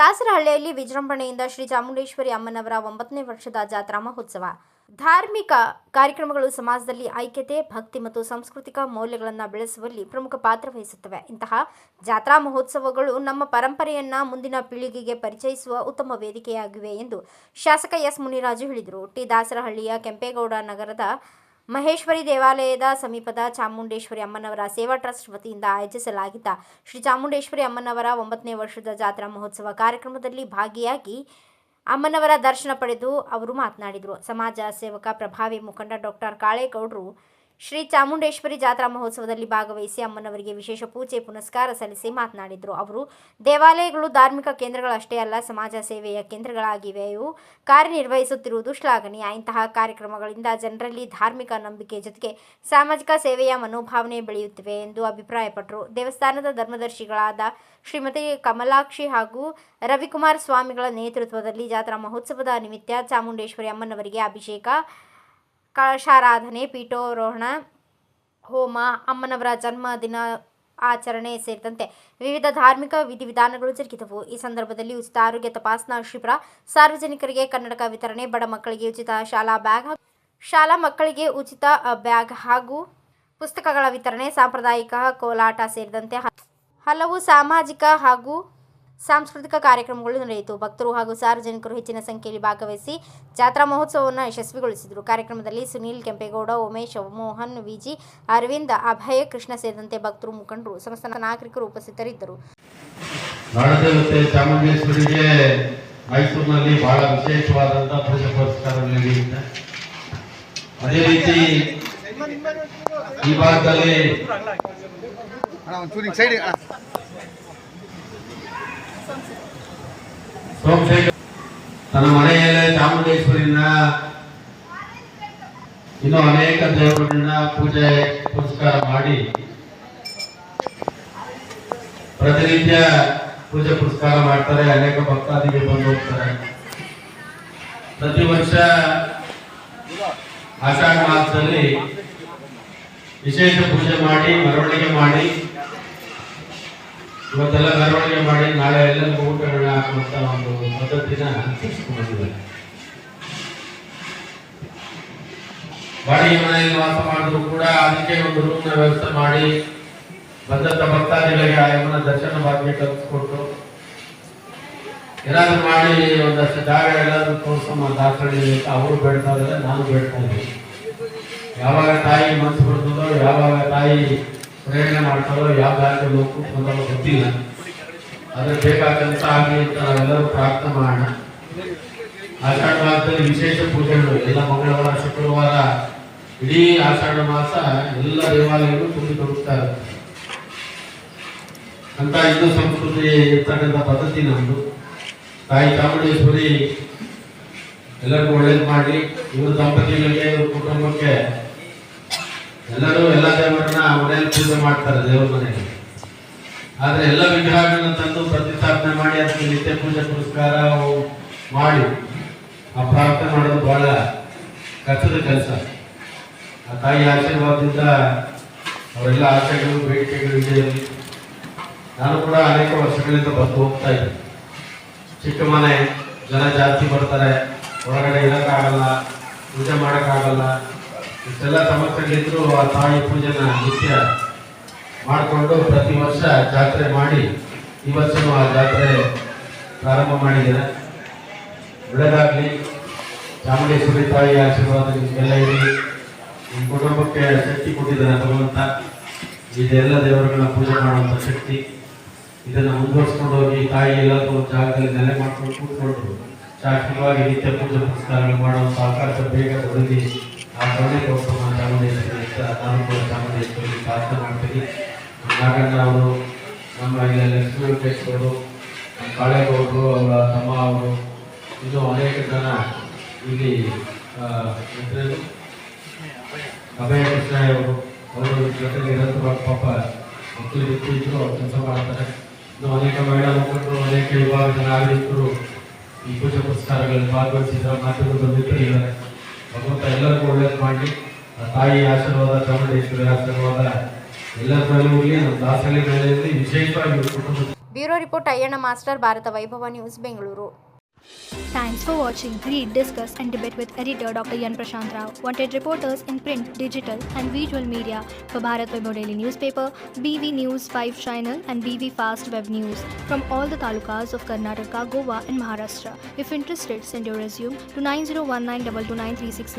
ದಾಸರಹಳ್ಳಿಯಲ್ಲಿ ವಿಜೃಂಭಣೆಯಿಂದ ಶ್ರೀ ಚಾಮುಂಡೇಶ್ವರಿ ಅಮ್ಮನವರ 9ನೇ ವರ್ಷದ ಜಾತ್ರಾ ಮಹೋತ್ಸವ. ಧಾರ್ಮಿಕ ಕಾರ್ಯಕ್ರಮಗಳು ಸಮಾಜದಲ್ಲಿ ಐಕ್ಯತೆ, ಭಕ್ತಿ ಮತ್ತು ಸಾಂಸ್ಕೃತಿಕ ಮೌಲ್ಯಗಳನ್ನು ಬೆಳೆಸುವಲ್ಲಿ ಪ್ರಮುಖ ಪಾತ್ರ ವಹಿಸುತ್ತವೆ. ಇಂತಹ ಜಾತ್ರಾ ಮಹೋತ್ಸವಗಳು ನಮ್ಮ ಪರಂಪರೆಯನ್ನು ಮುಂದಿನ ಪೀಳಿಗೆಗೆ ಪರಿಚಯಿಸುವ ಉತ್ತಮ ವೇದಿಕೆಯಾಗಿವೆ ಎಂದು ಶಾಸಕ ಎಸ್ ಮುನಿರಾಜು ಹೇಳಿದರು. ಟಿ. ದಾಸರಹಳ್ಳಿಯ ಕೆಂಪೇಗೌಡ ನಗರದ ಮಹೇಶ್ವರಿ ದೇವಾಲಯದ ಸಮೀಪದ ಚಾಮುಂಡೇಶ್ವರಿ ಅಮ್ಮನವರ ಸೇವಾ ಟ್ರಸ್ಟ್ ವತಿಯಿಂದ ಆಯೋಜಿಸಲಾಗಿದ್ದ ಶ್ರೀ ಚಾಮುಂಡೇಶ್ವರಿ ಅಮ್ಮನವರ 9ನೇ ವರ್ಷದ ಜಾತ್ರಾ ಮಹೋತ್ಸವ ಕಾರ್ಯಕ್ರಮದಲ್ಲಿ ಭಾಗಿಯಾಗಿ ಅಮ್ಮನವರ ದರ್ಶನ ಪಡೆದು ಅವರು ಮಾತನಾಡಿದರು. ಸಮಾಜ ಸೇವಕ, ಪ್ರಭಾವಿ ಮುಖಂಡ ಡಾಕ್ಟರ್ ಕಾಳೇಗೌಡರು ಶ್ರೀ ಚಾಮುಂಡೇಶ್ವರಿ ಜಾತ್ರಾ ಮಹೋತ್ಸವದಲ್ಲಿ ಭಾಗವಹಿಸಿ ಅಮ್ಮನವರಿಗೆ ವಿಶೇಷ ಪೂಜೆ ಪುನಸ್ಕಾರ ಸಲ್ಲಿಸಿ ಮಾತನಾಡಿದರು. ಅವರು ದೇವಾಲಯಗಳು ಧಾರ್ಮಿಕ ಕೇಂದ್ರಗಳಷ್ಟೇ ಅಲ್ಲ, ಸಮಾಜ ಸೇವೆಯ ಕೇಂದ್ರಗಳಾಗಿವೆಯೂ ಕಾರ್ಯನಿರ್ವಹಿಸುತ್ತಿರುವುದು ಶ್ಲಾಘನೀಯ. ಇಂತಹ ಕಾರ್ಯಕ್ರಮಗಳಿಂದ ಜನರಲ್ಲಿ ಧಾರ್ಮಿಕ ನಂಬಿಕೆ ಜೊತೆಗೆ ಸಾಮಾಜಿಕ ಸೇವೆಯ ಮನೋಭಾವನೆ ಬೆಳೆಯುತ್ತಿವೆ ಎಂದು ಅಭಿಪ್ರಾಯಪಟ್ಟರು. ದೇವಸ್ಥಾನದ ಧರ್ಮದರ್ಶಿಗಳಾದ ಶ್ರೀಮತಿ ಕಮಲಾಕ್ಷಿ ಹಾಗೂ ರವಿಕುಮಾರ್ ಸ್ವಾಮಿಗಳ ನೇತೃತ್ವದಲ್ಲಿ ಜಾತ್ರಾ ಮಹೋತ್ಸವದ ನಿಮಿತ್ತ ಚಾಮುಂಡೇಶ್ವರಿ ಅಮ್ಮನವರಿಗೆ ಅಭಿಷೇಕ, ಕಳಶಾರಾಧನೆ, ಪೀಠಾರೋಹಣ, ಹೋಮ, ಅಮ್ಮನವರ ಜನ್ಮದಿನ ಆಚರಣೆ ಸೇರಿದಂತೆ ವಿವಿಧ ಧಾರ್ಮಿಕ ವಿಧಿವಿಧಾನಗಳು ಜರುಗಿದವು. ಈ ಸಂದರ್ಭದಲ್ಲಿ ಉಚಿತ ಆರೋಗ್ಯ ತಪಾಸಣಾ ಶಿಬಿರ, ಸಾರ್ವಜನಿಕರಿಗೆ ಕನ್ನಡಕ ವಿತರಣೆ, ಬಡ ಮಕ್ಕಳಿಗೆ ಉಚಿತ ಶಾಲಾ ಮಕ್ಕಳಿಗೆ ಉಚಿತ ಬ್ಯಾಗ್ ಹಾಗೂ ಪುಸ್ತಕಗಳ ವಿತರಣೆ, ಸಾಂಪ್ರದಾಯಿಕ ಕೋಲಾಟ ಸೇರಿದಂತೆ ಹಲವು ಸಾಮಾಜಿಕ ಹಾಗೂ ಸಾಂಸ್ಕೃತಿಕ ಕಾರ್ಯಕ್ರಮಗಳು ನಡೆಯಿತು. ಭಕ್ತರು ಹಾಗೂ ಸಾರ್ವಜನಿಕರು ಹೆಚ್ಚಿನ ಸಂಖ್ಯೆಯಲ್ಲಿ ಭಾಗವಹಿಸಿ ಜಾತ್ರಾ ಮಹೋತ್ಸವವನ್ನು ಯಶಸ್ವಿಗೊಳಿಸಿದರು. ಕಾರ್ಯಕ್ರಮದಲ್ಲಿ ಸುನೀಲ್, ಕೆಂಪೇಗೌಡ, ಉಮೇಶ್, ಮೋಹನ್, ವಿಜಿ, ಅರವಿಂದ್, ಅಭಯ, ಕೃಷ್ಣ ಸೇರಿದಂತೆ ಭಕ್ತರು, ಮುಖಂಡರು, ಸಮಸ್ತ ನಾಗರಿಕರು ಉಪಸ್ಥಿತರಿದ್ದರು. ನಾಡದೇವತೆ ಚಾಮುಂಡೇಶ್ವರಿಗೆ ಮೈಸೂರಿನಲ್ಲಿ ಬಹಳ ವಿಶೇಷವಾದಂತಹ ಪೂಜೆ ಪುರಸ್ಕಾರ ನಡೆಯುತ್ತೆ. ಅದೇ ರೀತಿ ಈ ಭಾಗದಲ್ಲಿ ಸೋಮಶೇಖರ್ ತನ್ನ ಮನೆಯಲ್ಲೇ ಚಾಮುಂಡೇಶ್ವರಿನ ಇನ್ನೂ ಅನೇಕ ದೇವರನ್ನ ಪೂಜೆ ಪುರಸ್ಕಾರ ಮಾಡಿ ಪ್ರತಿನಿತ್ಯ ಪೂಜೆ ಪುರಸ್ಕಾರ ಮಾಡ್ತಾರೆ. ಅನೇಕ ಭಕ್ತಾದಿಗಳು ಬಂದು ಹೋಗ್ತಾರೆ. ಪ್ರತಿ ವರ್ಷ ಆಷಾಢ ಮಾಸದಲ್ಲಿ ವಿಶೇಷ ಪೂಜೆ ಮಾಡಿ ಮೆರವಣಿಗೆ ಮಾಡಿ, ಇವತ್ತೆಲ್ಲ ಮೆರವಣಿಗೆ ಮಾಡಿ ನಾಳೆ ಎಲ್ಲರಿಗೂ ಊಟಗಳನ್ನ ಹಾಕುವಂತ ಒಂದು ಪದ್ಧತಿನ ಅನುಸರಿಸಿಕೊಂಡಿದ್ದಾರೆ. ಬಾಡಿಗೆ ಮನೆಯಲ್ಲಿ ವಾಸ ಮಾಡಿದ್ರು ಕೂಡ ಅದಕ್ಕೆ ಒಂದು ರೂಮ್ನ ವ್ಯವಸ್ಥೆ ಮಾಡಿ ಬಂದಂತ ಭಕ್ತಾದಿಗಳಿಗೆ ಆಯಮ್ಮನ ದರ್ಶನ ಭಾಗ್ಯ ಕಲ್ಪಿಸ್ಕೊಟ್ಟು ಏನಾದ್ರು ಮಾಡಿ ಒಂದಷ್ಟು ಜಾಗ ಎಲ್ಲಾದ್ರೂ ತೋರಿಸಮ್ಮ ದಾಸಹಳ್ಳಿ ಅಂತ ಅವರು ಬೇಡ್ತಾ ಇದ್ದಾರೆ, ನಾನು ಬೇಡ್ತಾ ಇದ್ದೀನಿ. ಯಾವಾಗ ತಾಯಿ ಮನಸ್ಸು ಬರ್ತದೋ, ಯಾವಾಗ ತಾಯಿ ಪ್ರೇರಣೆ ಮಾಡ್ತಾರೋ, ಯಾವ ದಾರಿಯಲ್ಲಿ ಹೋಗ್ಕೊಂಡು ಗೊತ್ತಿಲ್ಲ. ಅದ್ರ ಬೇಕಾದಂತ ಆಗಲಿ ಅಂತ ನಾವೆಲ್ಲರೂ ಪ್ರಾರ್ಥನೆ ಮಾಡೋಣ. ಆಷಾಢ ಮಾಸದಲ್ಲಿ ವಿಶೇಷ ಪೂಜೆಗಳು ಎಲ್ಲ ಮಂಗಳವಾರ, ಶುಕ್ರವಾರ, ಇಡೀ ಆಷಾಢ ಮಾಸ ಎಲ್ಲ ದೇವಾಲಯಗಳು ತುಂಬಿ ತುಳುಕ್ತಾ ಇರುತ್ತೆ. ಅಂತ ಹಿಂದೂ ಸಂಸ್ಕೃತಿ ಇರ್ತಕ್ಕಂಥ ಪದ್ಧತಿ ನಮ್ದು. ತಾಯಿ ಚಾಮುಂಡೇಶ್ವರಿ ಎಲ್ಲರಿಗೂ ಒಳ್ಳೇದು ಮಾಡಿ, ಇವರು ದಂಪತಿಗಳಿಗೆ, ಇವ್ರ ಕುಟುಂಬಕ್ಕೆ ಎಲ್ಲರೂ ಎಲ್ಲ ದೇವರನ್ನ ಮನೆಯಲ್ಲಿ ಪೂಜೆ ಮಾಡ್ತಾರೆ ದೇವರ ಮನೆಯಲ್ಲಿ. ಆದ್ರೆ ಎಲ್ಲ ವಿಗ್ರಹಗಳನ್ನ ತಂದು ಪ್ರತಿಷ್ಠಾಪನೆ ಮಾಡಿ ಅದಕ್ಕೆ ನಿತ್ಯ ಪೂಜೆ ಪುರಸ್ಕಾರ ಮಾಡಿ ಆ ಪ್ರಾರ್ಥನೆ ಮಾಡೋದು ಬಹಳ ಕಷ್ಟದ ಕೆಲಸ. ಆ ತಾಯಿ ಆಶೀರ್ವಾದದಿಂದ ಅವರೆಲ್ಲ ಆಸೆಗಳು, ಬೇಡಿಕೆಗಳು ಇರಲಿ. ನಾನು ಕೂಡ ಅನೇಕ ವರ್ಷಗಳಿಂದ ಬಂದು ಹೋಗ್ತಾ ಇದ್ದೆ. ಚಿಕ್ಕ ಮನೆ, ಜನ ಜಾಸ್ತಿ ಬರ್ತಾರೆ, ಒಳಗಡೆ ಇರೋಕ್ಕಾಗಲ್ಲ, ಪೂಜೆ ಮಾಡೋಕ್ಕಾಗಲ್ಲ. ಇಷ್ಟೆಲ್ಲ ಸಮಸ್ಯೆಗಳಿದ್ರು ಆ ತಾಯಿ ಪೂಜೆನ ನಿತ್ಯ ಮಾಡಿಕೊಂಡು ಪ್ರತಿ ವರ್ಷ ಜಾತ್ರೆ ಮಾಡಿ ಈ ವರ್ಷನೂ ಆ ಜಾತ್ರೆ ಪ್ರಾರಂಭ ಮಾಡಿದ್ದೇನೆ. ಒಳ್ಳೆಯದಾಗಲಿ. ಚಾಮುಂಡೇಶ್ವರಿ ತಾಯಿ ಆಶೀರ್ವಾದ ನಿಮಗೆಲ್ಲ ಇರಲಿ. ನಿಮ್ಮ ಕುಟುಂಬಕ್ಕೆ ಶಕ್ತಿ ಕೊಟ್ಟಿದ್ದಾನೆ ಭಗವಂತ. ಇದೆಲ್ಲ ದೇವರುಗಳನ್ನ ಪೂಜೆ ಮಾಡುವಂಥ ಶಕ್ತಿ. ಇದನ್ನು ಮುಂದುವರಿಸ್ಕೊಂಡು ಹೋಗಿ ತಾಯಿ ಎಲ್ಲರೂ ಒಂದು ಜಾಗದಲ್ಲಿ ನೆಲೆ ಮಾಡ್ಕೊಂಡು ಕೂತ್ಕೊಂಡು ಶಾಶ್ವತವಾಗಿ ನಿತ್ಯ ಪೂಜೆ ಪುರಸ್ಕಾರಗಳು ಮಾಡುವಂಥ ಅವಕಾಶ ಬೇಗ ಒದಗಿ ಆ ಕರುಣೆ ಕೊಡ್ತಮ್ಮ ಚಾಮುಂಡೇಶ್ವರಿ ಅಂತ ನಾನು ಕೂಡ ಚಾಮುಂಡೇಶ್ವರಿ ಪ್ರಾರ್ಥನೆ ಮಾಡ್ತೀನಿ. ನಾಗಣ್ಣ ಅವರು, ನಮ್ಮ ಇಲ್ಲಿ ಲಕ್ಷ್ಮೀ ವೆಂಕಟೇಶ್ವರು, ನಮ್ಮ ಕಾಳೇಗೌಡರು, ಅವರ ತಮ್ಮ ಅವರು, ಇನ್ನೂ ಅನೇಕ ಜನ ಇಲ್ಲಿ ಅಭಯ ಕೃಷ್ಣ ಅವರು ಜೊತೆಗೆ ನಿರಂತರವಾಗಿ ಪಾಪ ಮಕ್ಕಳು ಇದ್ರು ಅವ್ರು ಕೆಲಸ ಮಾಡ್ತಾರೆ. ಇನ್ನು ಅನೇಕ ಮಹಿಳಾ ಮುಖಂಡರು, ಅನೇಕ ವಿಭಾಗದ ನಾಗರಿಕರು ಈ ಪೂಜೆ ಪುರಸ್ಕಾರಗಳಲ್ಲಿ ಭಾಗವಹಿಸಿದ್ದಾರೆ. ಮಾಧ್ಯಮದ ಮಿತ್ರರಿದ್ದಾರೆ. ಭಗವಂತ ಎಲ್ಲರಿಗೂ ಒಳ್ಳೇದು ಮಾಡಿ. ತಾಯಿ ಆಶೀರ್ವಾದ, ಚಾಮುಂಡೇಶ್ವರಿ ಆಶೀರ್ವಾದ ಎಲ್ಲರ ಮೇಲೆ ಹೋಗಲಿ. ನಮ್ಮ ದಾಸಹಳ್ಳಿ ಮೇಳೆಯಲ್ಲಿ ವಿಶೇಷವಾಗಿ ಇವ್ರ ಕುಟುಂಬ. Bureau report Ayyanna master, Bharat Vaibhav news, Bengaluru. Thanks for watching. Read, discuss and debate with editor Dr. Yan Prashant Rao. Wanted reporters in print, digital and visual media for Bharat Vaibhav Daily Newspaper, BV News 5 Channel and BV Fast Web News from all the talukas of Karnataka, Goa and Maharashtra. If interested, send your resume to 9019229369.